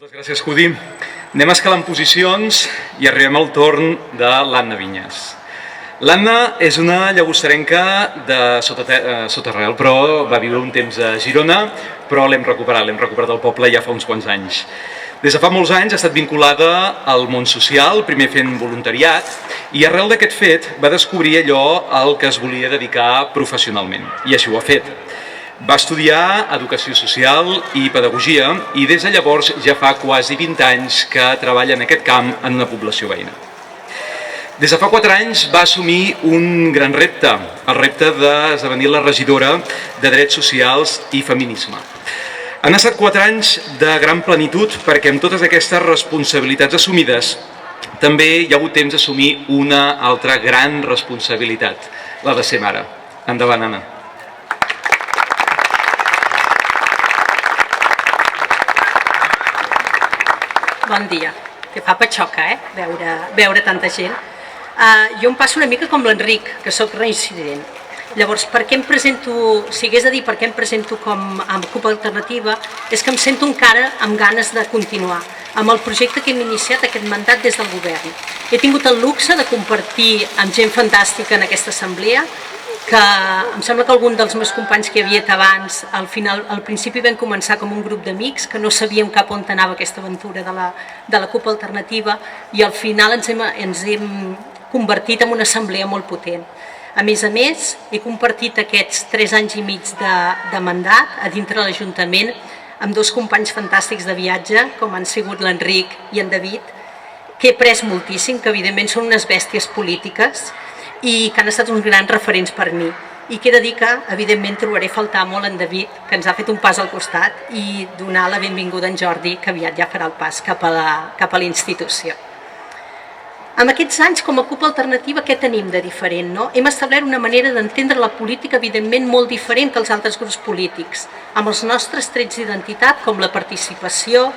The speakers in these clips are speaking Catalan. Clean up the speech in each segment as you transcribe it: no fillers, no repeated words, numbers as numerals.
Moltes gràcies, Cudi. Anem escalant posicions i arribem al torn de l'Anna Vinyes. L'Anna és una llagossarenca de Soterrel, però va viure un temps a Girona, però l'hem recuperat del poble ja fa uns quants anys. Des de fa molts anys ha estat vinculada al món social, primer fent voluntariat, i arrel d'aquest fet va descobrir allò al que es volia dedicar professionalment, i així ho ha fet. Va estudiar Educació Social i Pedagogia i des de llavors ja fa quasi 20 anys que treballa en aquest camp en una població veïna. Des de fa 4 anys va assumir un gran repte, el repte d'esdevenir la regidora de Drets Socials i Feminisme. Han estat 4 anys de gran plenitud perquè amb totes aquestes responsabilitats assumides també hi ha hagut temps d'assumir una altra gran responsabilitat, la de ser mare. Endavant, Anna. Bon dia, que fa patxoca, veure tanta gent. Jo em passo una mica com l'Enric, que sóc reincident. Llavors, per què em presento, si hagués de dir per què em presento com a CUP Alternativa, és que em sento encara amb ganes de continuar amb el projecte que hem iniciat aquest mandat des del govern. He tingut el luxe de compartir amb gent fantàstica en aquesta assemblea, que em sembla que algun dels meus companys que hi havia abans, al principi vam començar com un grup d'amics que no sabíem cap on anava aquesta aventura de la CUP Alternativa i al final ens hem convertit en una assemblea molt potent. A més, he compartit aquests 3 anys i mig de mandat a dintre l'Ajuntament amb 2 companys fantàstics de viatge, com han sigut l'Enric i en David, que he après moltíssim, que evidentment són unes bèsties polítiques, i que han estat uns grans referents per mi. I que he de dir que, evidentment, trobaré a faltar molt en David, que ens ha fet un pas al costat, i donar la benvinguda a en Jordi, que aviat ja farà el pas cap a la institució. Amb aquests anys, com a CUP Alternativa, què tenim de diferent? Hem establert una manera d'entendre la política, evidentment, molt diferent que els altres grups polítics, amb els nostres trets d'identitat, com la participació,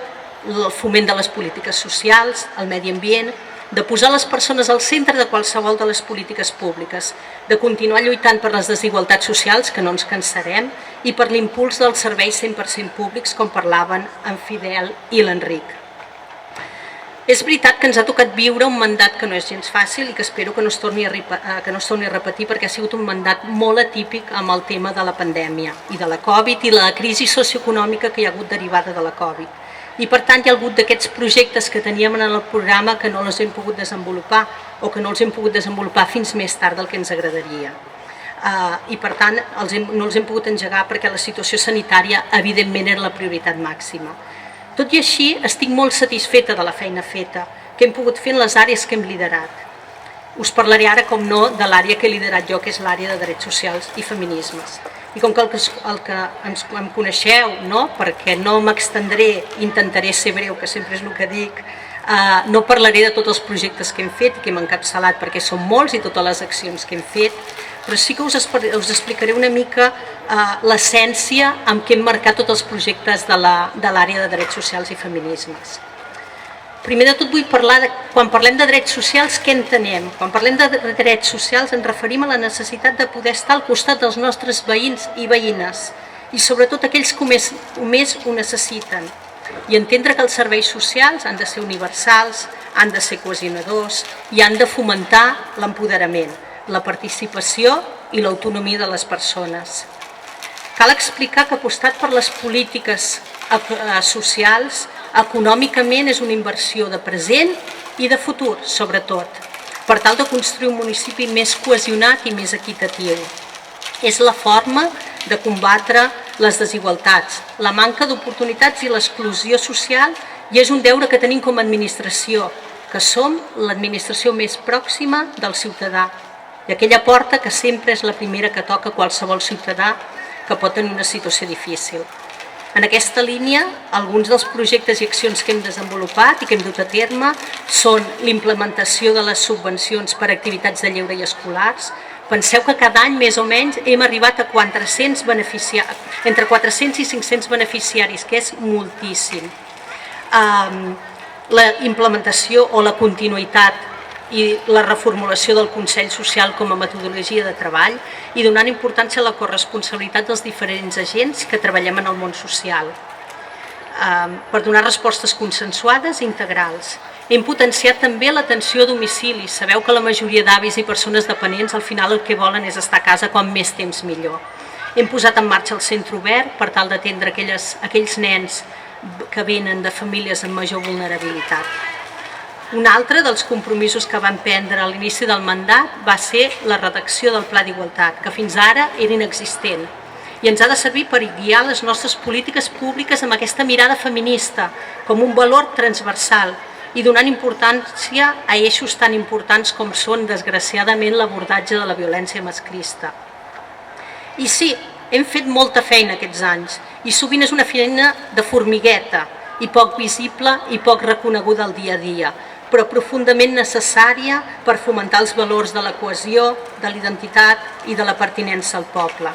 el foment de les polítiques socials, el medi ambient, de posar les persones al centre de qualsevol de les polítiques públiques, de continuar lluitant per les desigualtats socials, que no ens cansarem, i per l'impuls dels serveis 100% públics, com parlaven en Fidel i l'Enric. És veritat que ens ha tocat viure un mandat que no és gens fàcil i que espero que no es torni a repetir perquè ha sigut un mandat molt atípic amb el tema de la pandèmia i de la Covid i la crisi socioeconòmica que hi ha hagut derivada de la Covid. I per tant hi ha hagut d'aquests projectes que teníem en el programa que no els hem pogut desenvolupar o que no els hem pogut desenvolupar fins més tard del que ens agradaria. I per tant no els hem pogut engegar perquè la situació sanitària evidentment era la prioritat màxima. Tot i així estic molt satisfeta de la feina feta que hem pogut fer en les àrees que hem liderat. Us parlaré ara, com no, de l'àrea que he liderat jo, que és l'àrea de drets socials i feminismes. I com que em coneixeu, perquè no m'extendré, intentaré ser breu, que sempre és el que dic, no parlaré de tots els projectes que hem fet i que hem encapçalat, perquè són molts i totes les accions que hem fet, però sí que us explicaré una mica l'essència amb què hem marcat tots els projectes de l'àrea de drets socials i feminismes. Primer de tot vull parlar, quan parlem de drets socials, què entenem? Quan parlem de drets socials ens referim a la necessitat de poder estar al costat dels nostres veïns i veïnes i sobretot aquells que més ho necessiten i entendre que els serveis socials han de ser universals, han de ser cohesionadors i han de fomentar l'empoderament, la participació i l'autonomia de les persones. Cal explicar que apostar per les polítiques socials econòmicament és una inversió de present i de futur, sobretot, per tal de construir un municipi més cohesionat i més equitatiu. És la forma de combatre les desigualtats, la manca d'oportunitats i l'exclusió social i és un deure que tenim com a administració, que som l'administració més pròxima del ciutadà i aquella porta que sempre és la primera que toca qualsevol ciutadà que pot tenir una situació difícil. En aquesta línia, alguns dels projectes i accions que hem desenvolupat i que hem dut a terme són l'implementació de les subvencions per a activitats de lleure i escolars. Penseu que cada any, més o menys, hem arribat a entre 400 i 500 beneficiaris, que és moltíssim. La implementació o la continuïtat i la reformulació del Consell Social com a metodologia de treball i donant importància a la corresponsabilitat dels diferents agents que treballem en el món social. per donar respostes consensuades i integrals. Hem potenciat també l'atenció a domicili. Sabeu que la majoria d'avis i persones dependents al final el que volen és estar a casa com més temps millor. Hem posat en marxa el centre obert per tal d'atendre aquells nens que venen de famílies amb major vulnerabilitat. Un altre dels compromisos que vam prendre a l'inici del mandat va ser la redacció del Pla d'Igualtat, que fins ara era inexistent, i ens ha de servir per guiar les nostres polítiques públiques amb aquesta mirada feminista, com un valor transversal, i donant importància a eixos tan importants com són, desgraciadament, l'abordatge de la violència masclista. I sí, hem fet molta feina aquests anys, i sovint és una feina de formigueta, i poc visible i poc reconeguda al dia a dia, però profundament necessària per fomentar els valors de la cohesió, de l'identitat i de la pertinença al poble.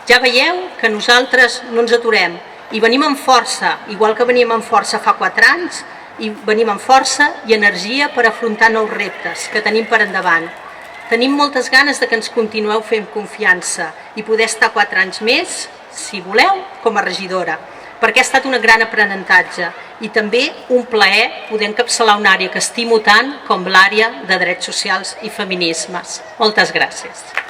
Ja veieu que nosaltres no ens aturem i venim amb força, igual que veníem amb força fa 4 anys, i venim amb força i energia per afrontar nous reptes que tenim per endavant. Tenim moltes ganes de que ens continueu fent confiança i poder estar 4 anys més, si voleu, com a regidora, perquè ha estat un gran aprenentatge i també un plaer poder encapçalar una àrea que estimo tant com l'àrea de drets socials i feminismes. Moltes gràcies.